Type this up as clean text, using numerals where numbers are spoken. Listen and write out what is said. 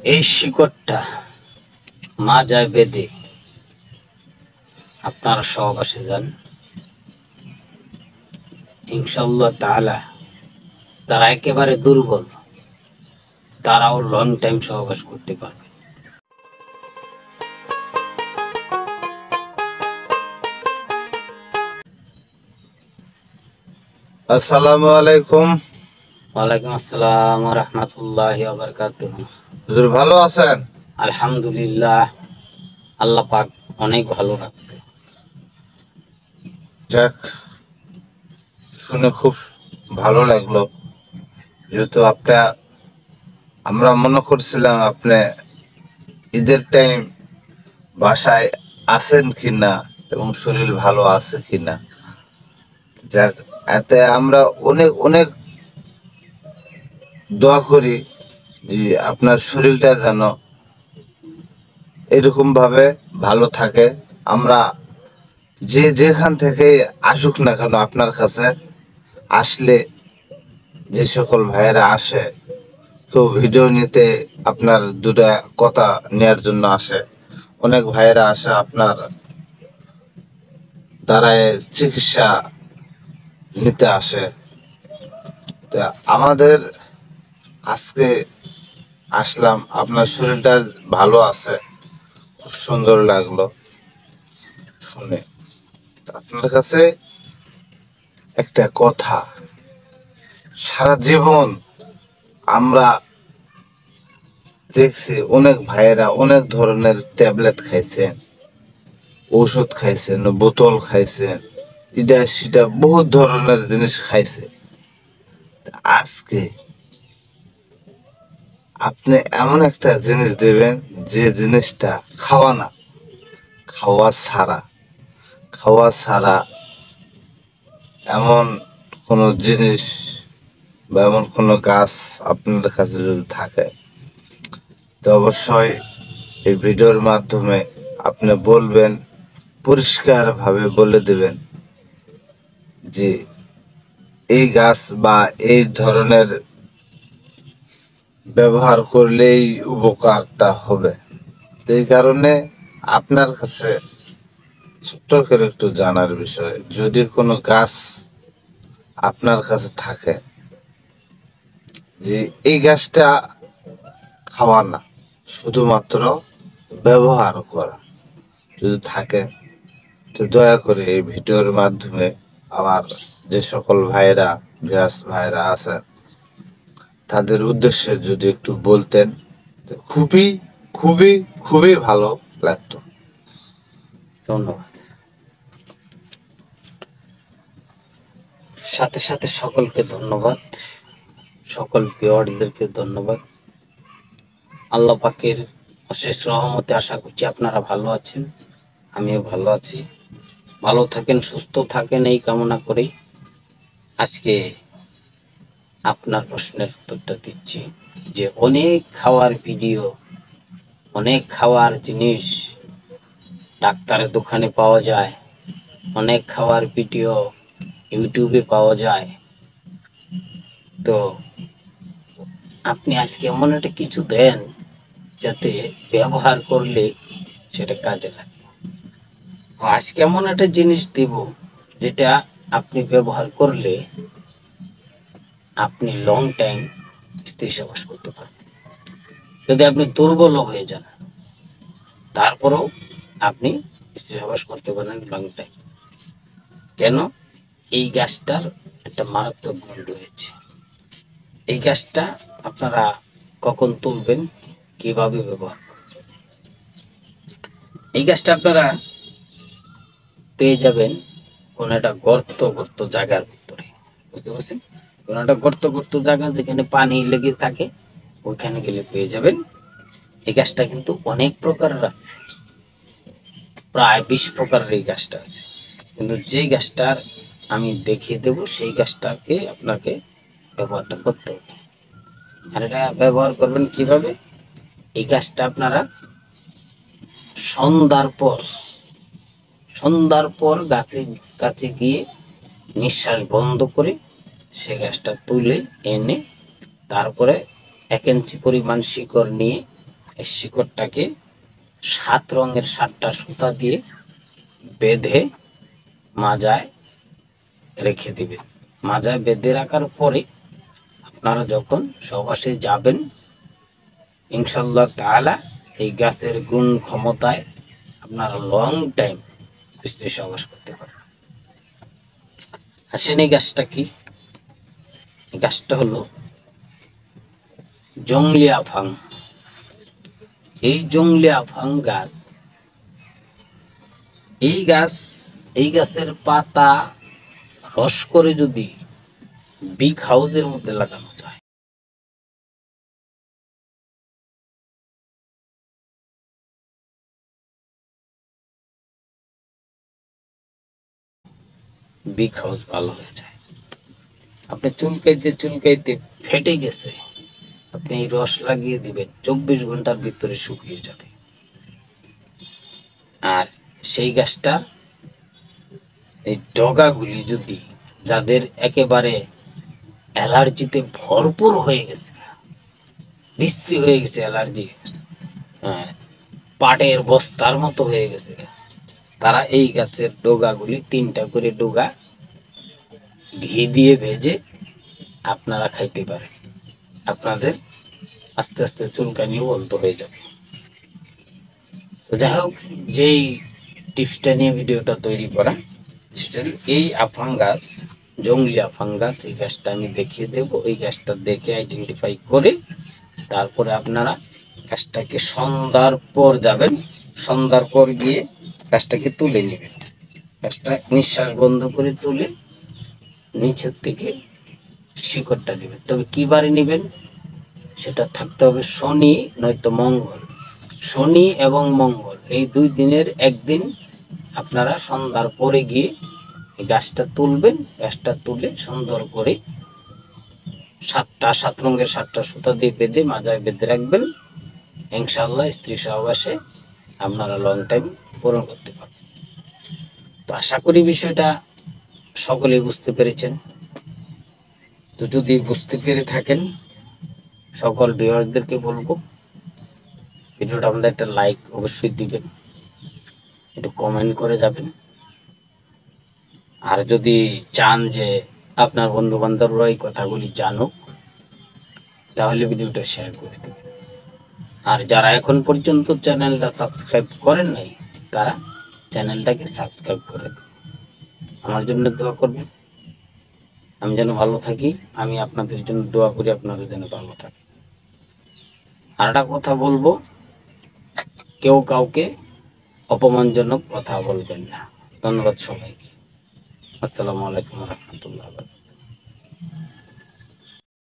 এই শিকড়টা মাজায় বেঁধে আপনারা সহবাসে যান, ইনশাআল্লাহ তাআলা যারা একেবারে দুর্বল তারাও লং টাইম সহবাস করতে পারবে। আসসালামু আলাইকুম। ওয়ালাইকুম আসসালাম ওয়া রাহমাতুল্লাহি ওয়া বারাকাতুহু। হুজুর ভালো আছেন? আলহামদুলিল্লাহ, আল্লাহ পাক অনেক ভালো রাখছে। যাক, শুনে খুব ভালো লাগলো। যেহেতু আমরা মনে করছিলাম আপনি ঈদের টাইম বাসায় আছেন কিনা এবং শরীর ভালো আছে কিনা। যাক, এতে আমরা অনেক অনেক দোয়া করি যে আপনার শরীরটা যেন এরকম ভাবে ভালো থাকে। আমরা যে যেখান থেকে আসুক না কেন আপনার কাছে আসলে, যে সকল ভাইয়েরা আসে, কেউ ভিডিও নিতে আপনার দুটা কথা নেয়ার জন্য আসে, অনেক ভাইয়েরা আসে আপনার দ্বারায় চিকিৎসা নিতে আসে। তা আমাদের আজকে আসলাম, আপনার শরীরটা ভালো আছে, খুব সুন্দর লাগলো শুনে। তা আপনার কাছে একটা কথা, সারা জীবন আমরা দেখছি অনেক ভাইয়েরা অনেক ধরনের ট্যাবলেট খাইছেন, ঔষধ খাইছেন, বোতল খাইছেন, এটা সেটা বহুত ধরনের জিনিস খাইছে। আজকে আপনি এমন একটা জিনিস দেবেন যে জিনিসটা খাওয়া না, খাওয়া ছাড়া, খাওয়া ছাড়া এমন কোনো জিনিস বা এমন কোনো গাছ আপনার কাছে যদি থাকে, তো অবশ্যই এই ভিডিওর মাধ্যমে আপনি বলবেন, পরিষ্কারভাবে বলে দেবেন যে এই গাছ বা এই ধরনের ব্যবহার করলেই উপকারটা হবে। এই কারণে আপনার কাছে ছোট্ট করে একটু জানার বিষয়, যদি কোনো গাছ আপনার কাছে থাকে যে এই গাছটা খাওয়া না, শুধুমাত্র ব্যবহার করা যদি থাকে, তো দয়া করে এই ভিডিওর মাধ্যমে আমার যে সকল ভাইয়েরা গাছ ভাইয়েরা আছেন তাদের উদ্দেশ্যে যদি একটু বলতেন, তো খুবই খুবই খুবই ভালো লাগতো। ধন্যবাদ। সাথে সাথে সকলকে ধন্যবাদ, সকল ভিউয়ারদেরকে ধন্যবাদ। আল্লাহ পাকের অশেষ রহমতে আশা করছি আপনারা ভালো আছেন, আমিও ভালো আছি। ভালো থাকেন, সুস্থ থাকেন, এই কামনা করি আজকে আপনার প্রশ্নের উত্তরটা দিচ্ছি। যে অনেক খাওয়ার ভিডিও, অনেক খাওয়ার জিনিস ডাক্তারের দোকানে পাওয়া যায়, অনেক খাওয়ার ভিডিও ইউটিউবে পাওয়া যায়। তো আপনি আজকে এমন একটা কিছু দেন যাতে ব্যবহার করলে সেটা কাজে লাগে। আজকে এমন একটা জিনিস দিব যেটা আপনি ব্যবহার করলে আপনি লং টাইম স্ত্রী সহবাস করতে পারবেন। যদি আপনি দুর্বল হয়ে যান তারপরেও আপনি স্ত্রী সহবাস করতে পারেন লং টাইম। কেন? এই গাছটার একটা মারাত্মক গুণ রয়েছে। এই গাছটা আপনারা কখন তুলবেন, কিভাবে ব্যবহার করবেন, এই গাছটা আপনারা পেয়ে যাবেন কোন একটা গর্ত জায়গার ভিতরে, বুঝতে পারছেন? কোন একটা গর্ত জায়গা যেখানে পানি লেগে থাকে, ওইখানে গেলে পেয়ে যাবেন। এই গাছটা কিন্তু অনেক প্রকারের আছে, প্রায় 20 প্রকারের এই গাছটা আছে। কিন্তু যে গাছটার আমি দেখিয়ে দেব সেই গাছটাকে আপনাকে ব্যবহারটা করতে হবে। আর এটা ব্যবহার করবেন কিভাবে? এই গাছটা আপনারা সন্ধ্যার পর গাছের কাছে গিয়ে নিঃশ্বাস বন্ধ করে সে গাছটা তুলে এনে তারপরে 1 ইঞ্চি পরিমাণ শিকড় নিয়ে এই শিকড়টাকে 7 রঙের 7টা সুতা দিয়ে বেঁধে মাজায় রেখে দিবেন। মাজায় বেঁধে রাখার পরে আপনারা যখন সহবাসে যাবেন, ইনশাআল্লাহ তাআলা এই গাছের গুণ ক্ষমতায় আপনারা লং টাইম স্ত্রী সহবাস করতে পারবেন। আসেন, এই গাছটা কি? এই গাছটা হলো জংলি আফাং। এই জংলি আফাং গাছ, এই গাছের পাতা রস করে যদি বিগ হাউসের মধ্যে লাগানো যায়, বিগ হাউস ভালো হয়ে যায়। আপনি চুলকাইতে চুলকাইতে ফেটে গেছে, আপনি এই রস লাগিয়ে দিবেন, 24 ঘন্টার ভিতরে শুকিয়ে যাবে। আর সেই গাছটা এই ডগাগুলি যদি, যাদের একেবারে অ্যালার্জিতে ভরপুর হয়ে গেছে, বিশ্রী হয়ে গেছে অ্যালার্জি, হ্যাঁ, পাটের বস্তার মতো হয়ে গেছে, তারা এই গাছের ডগাগুলি 3টা করে ডগা ঘি দিয়ে ভেজে আপনারা খাইতে পারেন। আপনাদের আস্তে আস্তে চুলকানিও বন্ধ হয়ে যাবে। তো যাই হোক, যেই টিপসটা নিয়ে ভিডিওটা তৈরি করা, এই আফাং গাছ, জংলি আফাং গাছ, এই গাছটা আমি দেখিয়ে দেব। এই গাছটা দেখে আইডেন্টিফাই করে তারপরে আপনারা গাছটাকে সন্ধ্যার পর যাবেন, সন্ধ্যার পর গিয়ে গাছটাকে তুলে নেবেন। গাছটা নিঃশ্বাস বন্ধ করে তুলে নিচের থেকে শিকড়টা নেবেন। তবে কি বারে নেবেন সেটা থাকতে হবে শনি নয়তো মঙ্গল। শনি এবং মঙ্গল এই 2 দিনের একদিন আপনারা সন্ধ্যার পরে গিয়ে গাছটা তুলবেন। গাছটা তুলে সুন্দর করে 7 রঙের 7টা সুতা দিয়ে বেঁধে মাজায় বেঁধে রাখবেন। ইনশাআল্লাহ স্ত্রী সহবাসে আপনারা লং টাইম পূরণ করতে পারবেন। তো আশা করি বিষয়টা সকলেই বুঝতে পেরেছেন। তো যদি বুঝতে পেরে থাকেন, সকল ভিউয়ারদেরকে বলবো ভিডিওটা আমাদের একটা লাইক অবশ্যই দিবেন, একটু কমেন্ট করে যাবেন। আর যদি চান যে আপনার বন্ধু বান্ধবরা এই কথাগুলি জানুক, তাহলে ভিডিওটা শেয়ার করে দেবেন। আর যারা এখন পর্যন্ত চ্যানেলটা সাবস্ক্রাইব করেন নাই, তারা চ্যানেলটাকে সাবস্ক্রাইব করে দেবেন। আমার জন্য দোয়া করবেন, আমি যেন ভালো থাকি। আমি আপনাদের জন্য দোয়া করি, আপনারা যেন ভালো থাকেন। আর একটা কথা বলবো, কেউ কাউকে অপমানজনক কথা বলবেন না। ধন্যবাদ সবাইকে। আসসালামু আলাইকুম রহমতুল্লাহ।